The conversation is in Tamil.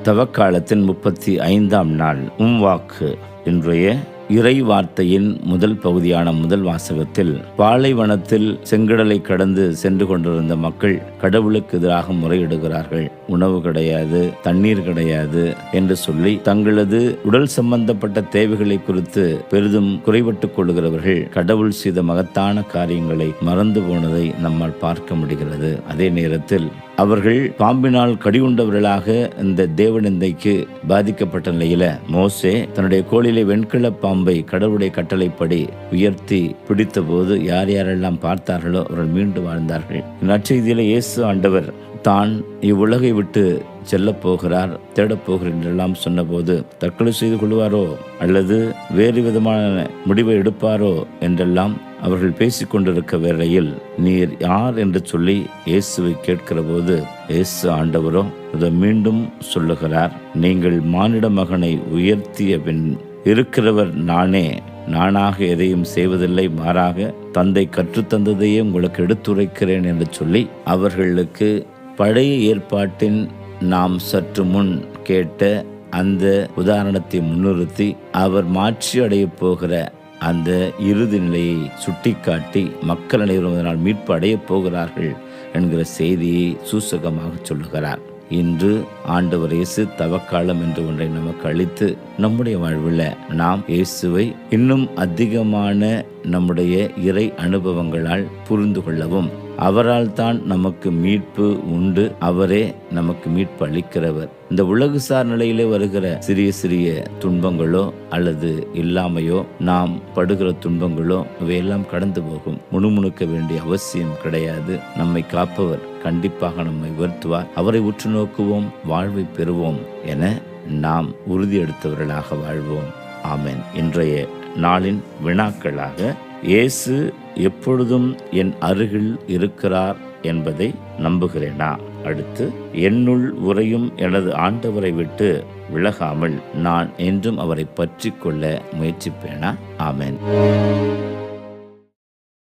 தவக்காலத்தின் 35ஆம் நாள் வாக்கு. இன்றைய இறை வார்த்தையின் முதல் பகுதியான முதல் வாசகத்தில் பாலைவனத்தில் செங்கடலை கடந்து சென்று கொண்டிருந்த மக்கள் கடவுளுக்கு எதிராக முறையிடுகிறார்கள். உணவு கிடையாது, தண்ணீர் கிடையாது என்று சொல்லி தங்களது உடல் சம்பந்தப்பட்ட தேவைகளை குறித்து பெரிதும் குறைபட்டுக் கொள்கிறவர்கள் கடவுள் செய்த மகத்தான காரியங்களை மறந்து போனதை நம்மால் பார்க்க முடிகிறது. அதே நேரத்தில் அவர்கள் பாம்பினால் கடியுண்டவர்களாக இந்த தேவநிந்தைக்கு பாதிக்கப்பட்ட நிலையில மோசே தன்னுடைய கோலிலே வெண்கல பாம்பை கடவுளுடைய கட்டளைப்படி உயர்த்தி பிடித்த போது யார் யாரெல்லாம் பார்த்தார்களோ அவர்கள் மீண்டு வாழ்ந்தார்கள். நற்செய்தியில இயேசு ஆண்டவர் தான் இவ்வுலகை விட்டு செல்லப் போகிறார், தேடப் போகிறார் என்றெல்லாம் சொன்னபோது தற்கொலை செய்து கொள்வாரோ அல்லது வேறு விதமான முடிவை எடுப்பாரோ என்றெல்லாம் அவர்கள் பேசிக்கொண்டிருக்க வேளையில் நீர் யார் என்று சொல்லி இயேசுவை கேட்கிற போது இயேசு ஆண்டவரோ இதை மீண்டும் சொல்லுகிறார், நீங்கள் மானிட மகனை உயர்த்திய பின் இருக்கிறவர் நானே, நானாக எதையும் செய்வதில்லை, மாறாக தந்தை கற்றுத்தந்ததையே உங்களுக்கு எடுத்துரைக்கிறேன் என்று சொல்லி அவர்களுக்கு பழைய ஏற்பாட்டின் நாம் சற்று முன் கேட்ட அந்த உதாரணத்தை முன்னிறுத்தி அவர் மாற்றி அடைய போகிற அந்த இறுதி நிலையை சுட்டிக்காட்டி மக்கள் அனைவரும் அதனால் மீட்பு அடையப் போகிறார்கள் என்கிற செய்தியை சூசகமாக சொல்லுகிறார். இன்று ஆண்டவர் இயேசு தவக்காலம் என்று ஒன்றை நமக்கு அளித்து நம்முடைய வாழ்வில் நாம் இயேசுவை இன்னும் அதிகமான நம்முடைய இறை அனுபவங்களால் புரிந்து கொள்ளவும் அவரால் தான் நமக்கு மீட்பு உண்டு, அவரே நமக்கு மீட்பு அளிக்கிறவர். இந்த உலகுசார் நிலையிலே வருகிற சிறிய சிறிய துன்பங்களோ அல்லது இல்லாமையோ நாம் படுகிற துன்பங்களோ இவையெல்லாம் கடந்து போகும். முணுமுணுக்க வேண்டிய அவசியம் கிடையாது. நம்மை காப்பவர் கண்டிப்பாக நம்மை உயர்த்துவார். அவரை உற்று நோக்குவோம், வாழ்வை பெறுவோம் என நாம் உறுதியெடுத்தவர்களாக வாழ்வோம். ஆமென். இன்றைய நாளின் வினாக்களாக இயேசு எப்பொழுதும் என் அருகில் இருக்கிறார் என்பதை நம்புகிறேனா? அடுத்து, என்னுள் உறையும் எனது ஆண்டவரை விட்டு விலகாமல் நான் என்றும் அவரை பற்றி கொள்ள முயற்சிப்பேனா? ஆமென்.